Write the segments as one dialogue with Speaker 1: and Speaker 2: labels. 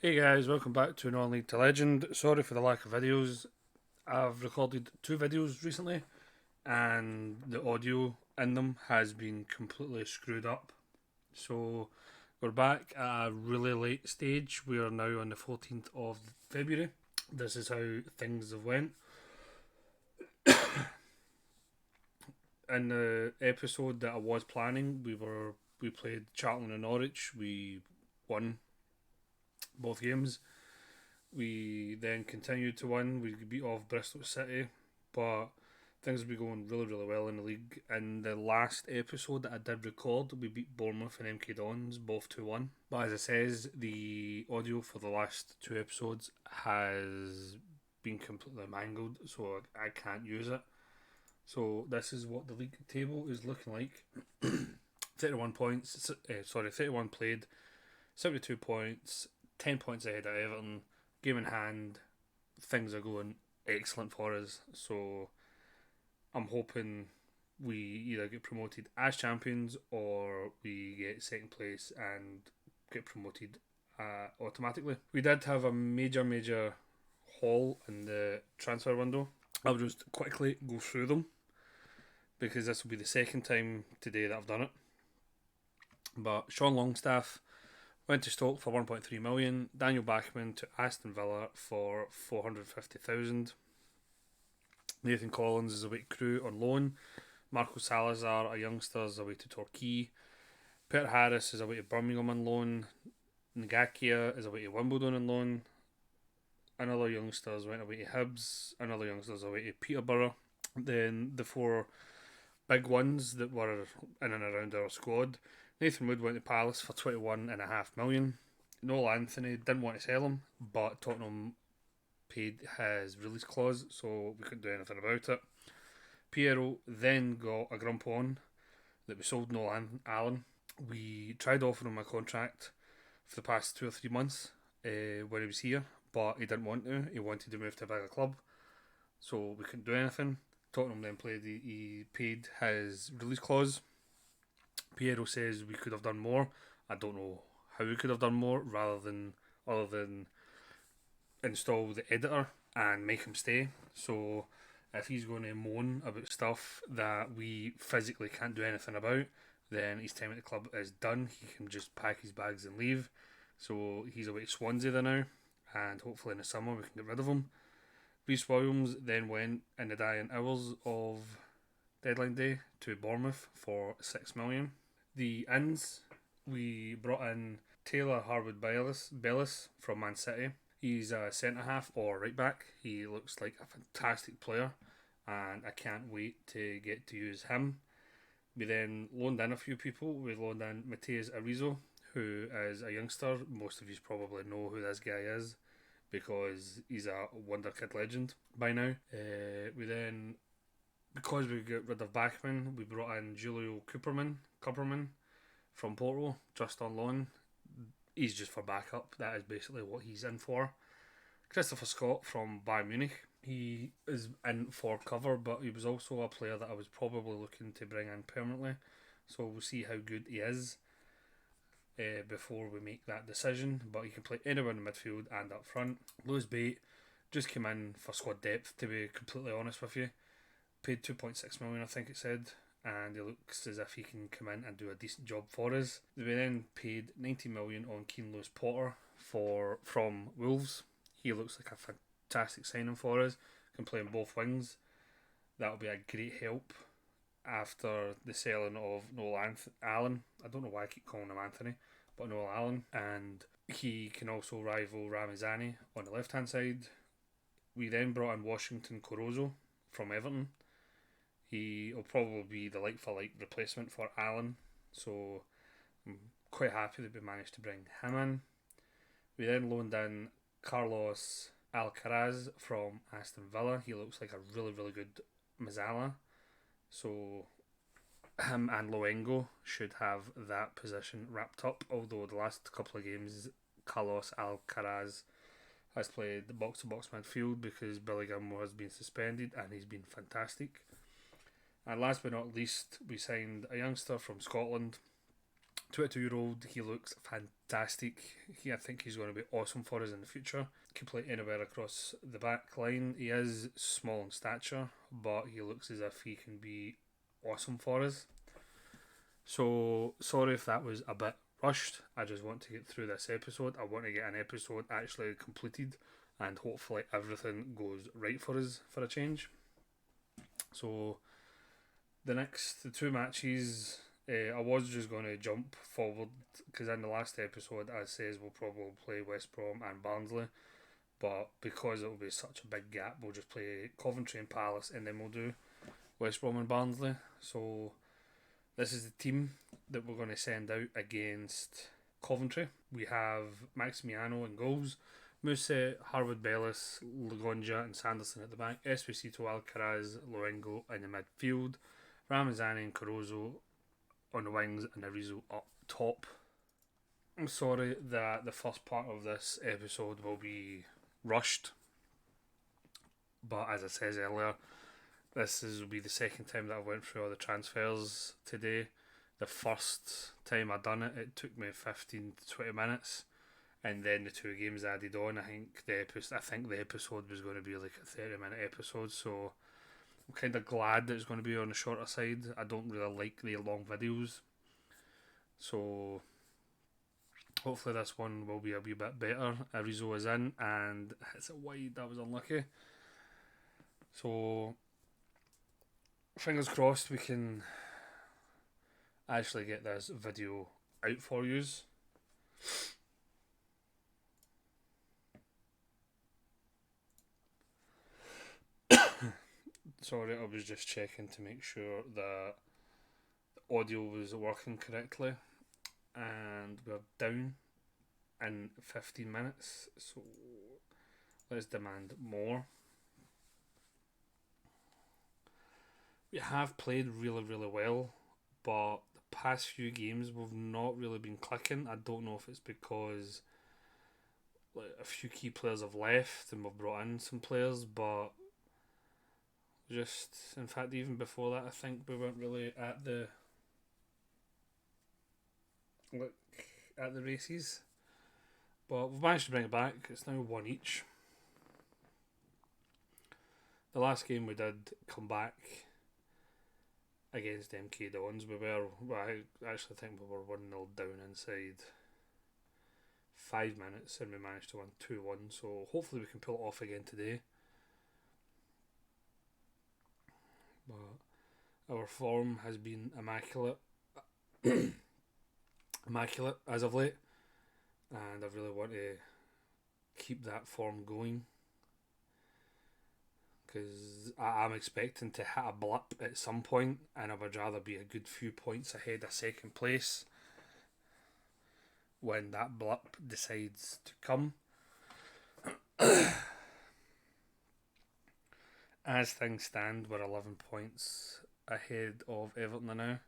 Speaker 1: Hey guys, welcome back to Non-League to Legend. Sorry for the lack of videos. I've recorded two videos recently and the audio in them has been completely screwed up. So we're back at a really late stage. We are now on the 14th of February. This is how things have went. In the episode that I was planning, we played Charlton and Norwich. We won both games. We then continued to win. We beat off Bristol City, but things were going really, really well in the league. In the last episode that I did record, we beat Bournemouth and MK Dons, both 2-1. But as it says, the audio for the last two episodes has been completely mangled, so I can't use it. So this is what the league table is looking like. 31 points, 31 played, 72 points, 10 points ahead of Everton. Game in hand, things are going excellent for us. So I'm hoping we either get promoted as champions or we get second place and get promoted automatically. We did have a major haul in the transfer window. I'll just quickly go through them because this will be the second time today that I've done it. But Sean Longstaff went to Stoke for 1.3 million. Daniel Bachman to Aston Villa for 450,000. Nathan Collins is away to Crewe on loan. Marco Salazar, a youngster, is away to Torquay. Peter Harris is away to Birmingham on loan. Ngakia is away to Wimbledon on loan. Another youngster went away to Hibs. Another youngster is away to Peterborough. Then the four big ones that were in and around our squad. Nathan Wood went to Palace for 21.5 million. Noel Anthony didn't want to sell him, but Tottenham paid his release clause, so we couldn't do anything about it. Piero then got a grump on that we sold Noel Allen. We tried offering him a contract for the past 2 or 3 months when he was here, but he didn't want to. He wanted to move to a bigger club, so we couldn't do anything. Tottenham then he paid his release clause. Piero says we could have done more. I don't know how we could have done more other than install the editor and make him stay. So if he's going to moan about stuff that we physically can't do anything about, then his time at the club is done. He can just pack his bags and leave. So he's away to Swansea there now, and hopefully in the summer we can get rid of him. Reece Williams then went in the dying hours of deadline day to Bournemouth for 6 million. The ins, we brought in Taylor Harwood-Bellis from Man City. He's a centre half or right back. He looks like a fantastic player, and I can't wait to get to use him. We then loaned in a few people. We loaned in Mateus Arizo, who is a youngster. Most of you probably know who this guy is because he's a wonder kid legend by now. Because we got rid of Bachman, we brought in Julio Cooperman from Porto, just on loan. He's just for backup. That is basically what he's in for. Christopher Scott from Bayern Munich. He is in for cover, but he was also a player that I was probably looking to bring in permanently. So we'll see how good he is before we make that decision. But he can play anywhere in the midfield and up front. Lewis Bate just came in for squad depth, to be completely honest with you. Paid 2.6 million, I think it said, and he looks as if he can come in and do a decent job for us. We then paid 90 million on Keane Lewis Potter from Wolves. He looks like a fantastic signing for us. Can play on both wings. That'll be a great help after the selling of Noel Allen. I don't know why I keep calling him Anthony, but Noel Allen, and he can also rival Ramazani on the left hand side. We then brought in Washington Corozo from Everton. He will probably be the like for like replacement for Allen, so I'm quite happy that we managed to bring him in. We then loaned in Carlos Alcaraz from Aston Villa. He looks like a really good Mazzala, so him and Loengo should have that position wrapped up, although the last couple of games Carlos Alcaraz has played the box-to-box midfield because Billy Gilmore has been suspended and he's been fantastic. And last but not least, we signed a youngster from Scotland, 22-year-old, he looks fantastic. I think he's going to be awesome for us in the future. Can play anywhere across the back line. He is small in stature, but he looks as if he can be awesome for us. So, sorry if that was a bit rushed. I just want to get through this episode. I want to get an episode actually completed, and hopefully everything goes right for us for a change. So, the two matches, I was just going to jump forward because in the last episode I says we'll probably play West Brom and Barnsley, but because it will be such a big gap, we'll just play Coventry and Palace, and then we'll do West Brom and Barnsley. So this is the team that we're going to send out against Coventry. We have Maximiano in goals, Musa, Harwood Bellis, Lagonja and Sanderson at the back, Esposito, Alcaraz, Luengo in the midfield, Ramazani and Caruso on the wings, and Arizo up top. I'm sorry that the first part of this episode will be rushed, but as I said earlier, will be the second time that I went through all the transfers today. The first time I done it, it took me 15 to 20 minutes, and then the two games added on. I think the episode was going to be like a 30-minute episode, so I'm kind of glad that it's going to be on the shorter side. I don't really like the long videos, so hopefully this one will be a wee bit better. Arizo is in and hits it wide. That was unlucky. So fingers crossed we can actually get this video out for yous. Sorry, I was just checking to make sure that the audio was working correctly, and we're down in 15 minutes, so let's demand more. We have played really, really well, but the past few games we've not really been clicking. I don't know if it's because a few key players have left and we've brought in some players, but in fact, even before that, I think we weren't really at the races. But we've managed to bring it back. It's now 1 each. The last game we did come back against MK Dons. I actually think we were 1-0 down inside 5 minutes, and we managed to win 2-1. So hopefully we can pull it off again today. But our form has been immaculate as of late, and I really want to keep that form going, because I'm expecting to hit a blip at some point, and I would rather be a good few points ahead of second place when that blip decides to come. As things stand, we're 11 points ahead of Everton now.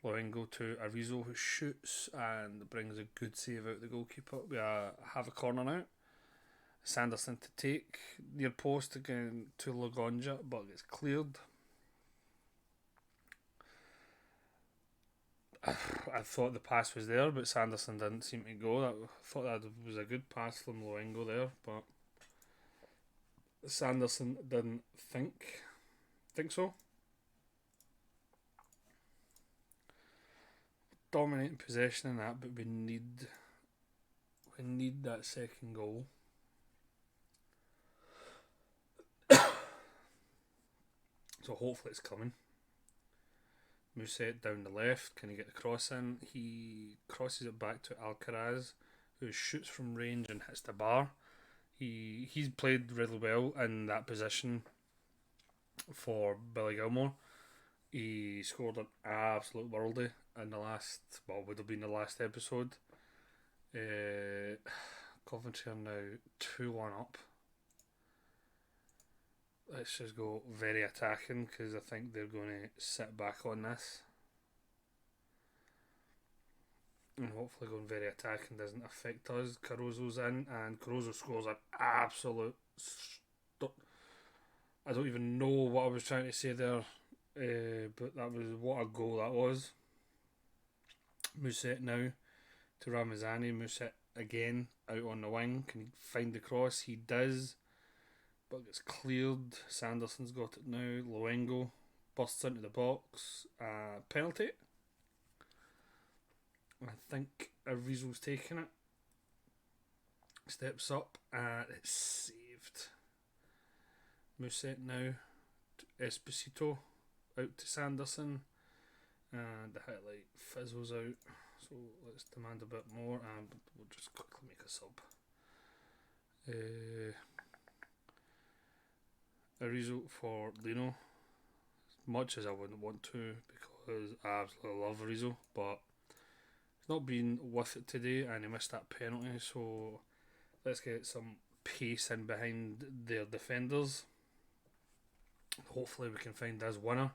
Speaker 1: Luengo to Arizo, who shoots and brings a good save out the goalkeeper. We have a corner now. Sanderson to take near post again to Lagonja, but gets cleared. I thought the pass was there, but Sanderson didn't seem to go. I thought that was a good pass from Luengo there, but Sanderson didn't think so. Dominating possession in that, but we need that second goal. So hopefully it's coming. Muset down the left. Can he get the cross in? He crosses it back to Alcaraz, who shoots from range and hits the bar. He's played really well in that position for Billy Gilmore. He scored an absolute worldie in would have been the last episode. Coventry are now 2-1 up. Let's just go very attacking, because I think they're going to sit back on this. And hopefully going very attacking doesn't affect us. Caruso's in, and Caruso scores an absolute I don't even know what I was trying to say there, but that was what a goal that was. Mousset now to Ramazani. Mousset again out on the wing. Can he find the cross? He does, but gets cleared. Sanderson's got it now. Luengo bursts into the box. Penalty. I think Arizo's taking it. Steps up and it's saved. Mousset now to Esposito. Out to Sanderson. And the highlight fizzles out. So let's demand a bit more and we'll just quickly make a sub. Arizo for Lino. As much as I wouldn't want to because I absolutely love Arizo, but he's not been with it today and he missed that penalty, so let's get some pace in behind their defenders. Hopefully we can find his winner.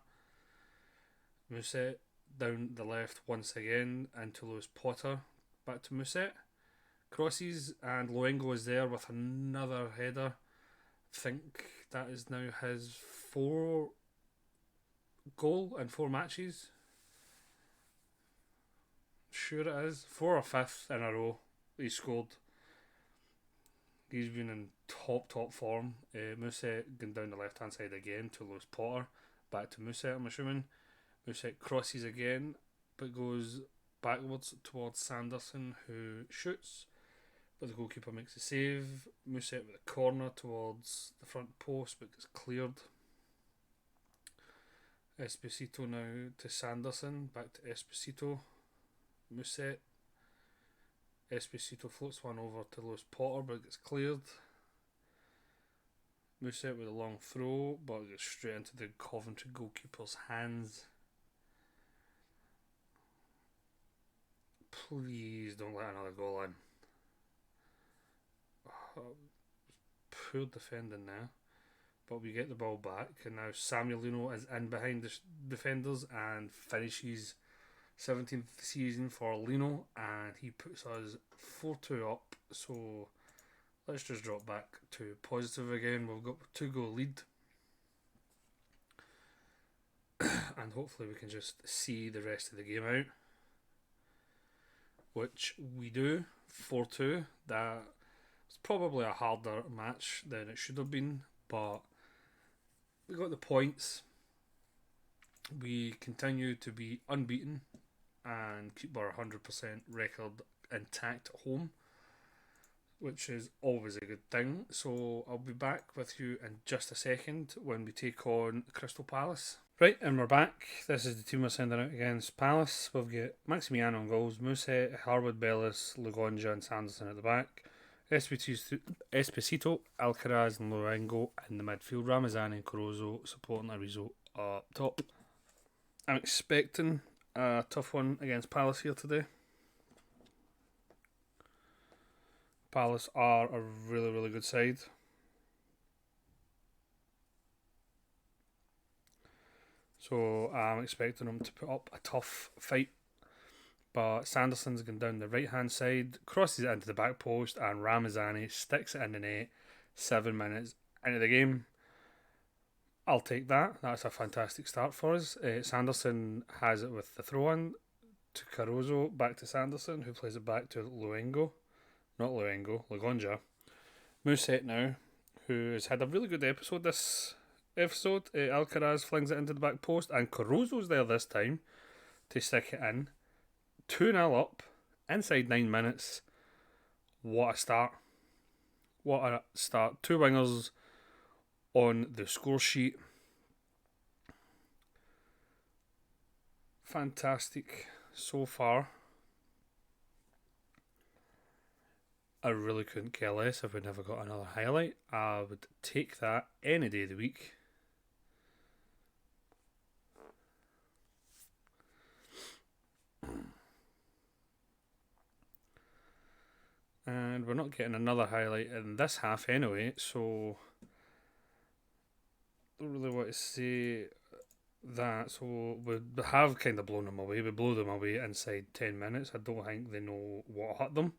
Speaker 1: Mousset down the left once again into Lewis Potter. Back to Mousset. Crosses and Luengo is there with another header. I think that is now his 4th goal in 4 matches. Sure it is. 4 or 5th in a row he scored. He's been in top form. Mousset going down the left hand side again to Lewis Potter. Back to Mousset, I'm assuming. Mousset crosses again, but goes backwards towards Sanderson, who shoots, but the goalkeeper makes a save. Mousset with a corner towards the front post, but gets cleared. Esposito now to Sanderson, back to Esposito. Mousset. Esposito floats one over to Lewis Potter, but gets cleared. Mousset with a long throw, but gets straight into the Coventry goalkeeper's hands. Please don't let another goal in. Poor defending now. But we get the ball back, and now Samuel Lino is in behind the defenders and finishes 17th season for Lino, and he puts us 4-2 up. So let's just drop back to positive again. We've got a 2-goal lead. And hopefully we can just see the rest of the game out. Which we do. 4-2. That was probably a harder match than it should have been, but we got the points. We continue to be unbeaten and keep our 100% record intact at home, which is always a good thing. So I'll be back with you in just a second when we take on Crystal Palace. Right, and we're back. This is the team we're sending out against Palace. We've got Maximiano on goals, Mousset, Harwood, Bellis, Lugonja and Sanderson at the back. Esposito, Alcaraz and Luengo in the midfield. Ramazani and Caruso supporting Arizo up top. I'm expecting a tough one against Palace here today. Palace are a really good side. So I'm expecting them to put up a tough fight. But Sanderson's going down the right hand side, crosses it into the back post, and Ramazani sticks it in the net 7 minutes into the game. I'll take that. That's a fantastic start for us. Sanderson has it with the throw in to Caruso, back to Sanderson, who plays it back to Lugonja. Mousset now, who has had a really good episode this episode. Alcaraz flings it into the back post, and Caruso's there this time to stick it in. 2-0 up, inside 9 minutes. What a start. What a start. 2 wingers on the score sheet. Fantastic so far. I really couldn't care less if we never got another highlight. I would take that any day of the week. And we're not getting another highlight in this half anyway, so I don't really want to say that. So we have kind of blown them away. We blew them away inside 10 minutes. I don't think they know what hit them.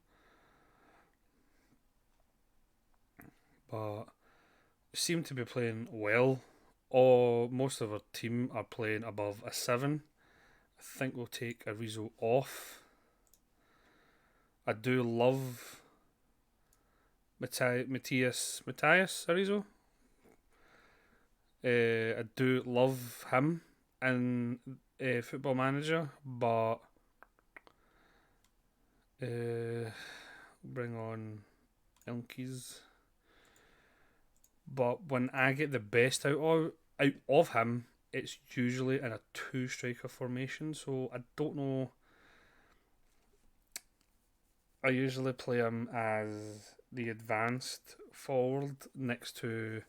Speaker 1: But we seem to be playing well. Most of our team are playing above a 7. I think we'll take Arizo off I do love Matthias Arizo. I do love him in Football Manager, but bring on Ilkies. But when I get the best out of him, it's usually in a two striker formation. So I don't know. I usually play him as the advanced forward next to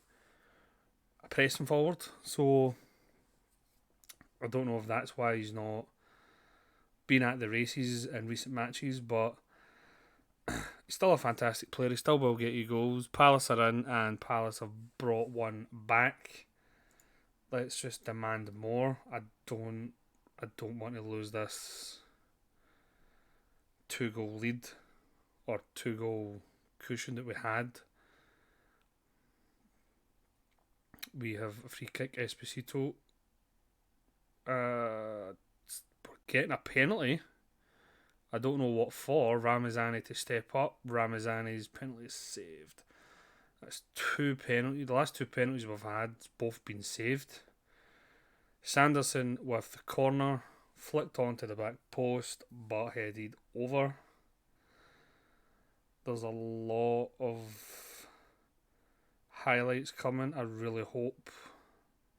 Speaker 1: a pressing forward. So I don't know if that's why he's not been at the races in recent matches, but he's still a fantastic player. He still will get you goals. Palace are in, and Palace have brought one back. Let's just demand more. I don't want to lose this 2-goal lead or 2-goal cushion that we had. We have a free kick, Esposito. Getting a penalty. I don't know what for. Ramazani to step up. Ramazani's penalty is saved. That's 2 penalties. The last 2 penalties we've had, both been saved. Sanderson with the corner, flicked onto the back post, but headed over. There's a lot of highlights coming. I really hope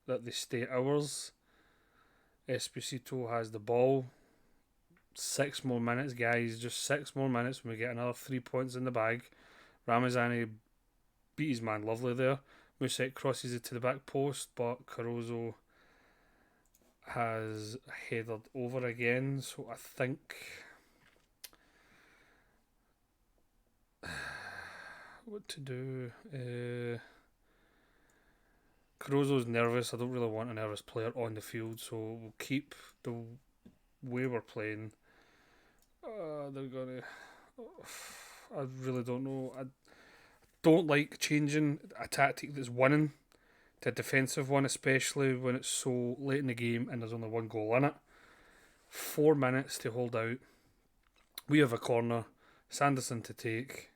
Speaker 1: that they stay ours. Esposito has the ball. 6 more minutes, guys. Just 6 more minutes when we get another 3 points in the bag. Ramazani beat his man lovely there. Musek crosses it to the back post, but Caruso has headed over again. So I think what to do. Caruso's nervous. I don't really want a nervous player on the field, so we'll keep the way we're playing. They're gonna. I really don't know. I don't like changing a tactic that's winning to a defensive one, especially when it's so late in the game and there's only 1 goal in it. 4 minutes to hold out. We have a corner. Sanderson to take.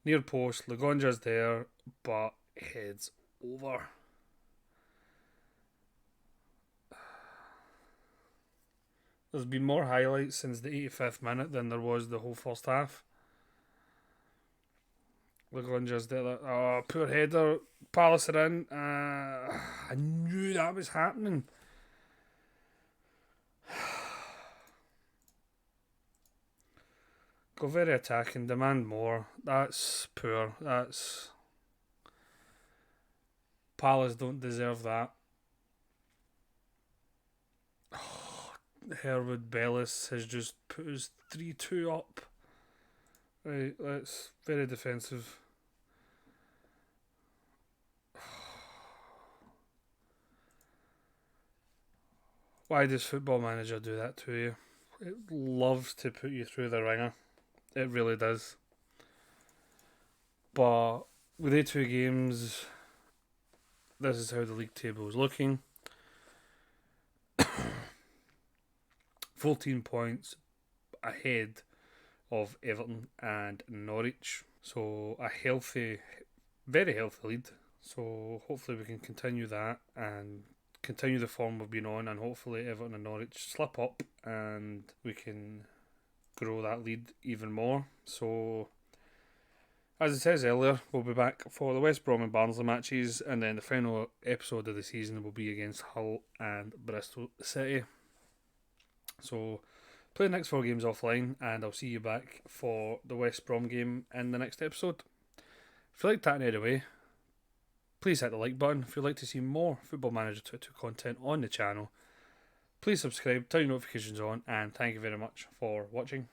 Speaker 1: Near post. Lagonja's there, but heads over. There's been more highlights since the 85th minute than there was the whole first half. Lagonja's there. Oh, poor header. Palace are in. I knew that was happening. Go very attacking. Demand more. That's poor. That's... Palace don't deserve that. Herwood Bellis has just put us 3-2 up. Right, that's very defensive. Why does Football Manager do that to you? It loves to put you through the ringer. It really does. But with the 2 games, this is how the league table is looking. 14 points ahead of Everton and Norwich. So a healthy, very healthy lead. So hopefully we can continue that and continue the form we've been on, and hopefully Everton and Norwich slip up and we can grow that lead even more. So as it says earlier, we'll be back for the West Brom and Barnsley matches, and then the final episode of the season will be against Hull and Bristol City. So play the next 4 games offline, and I'll see you back for the West Brom game in the next episode. If you liked that in any way, please hit the like button. If you'd like to see more Football Manager 22 content on the channel, please subscribe, turn your notifications on, and thank you very much for watching.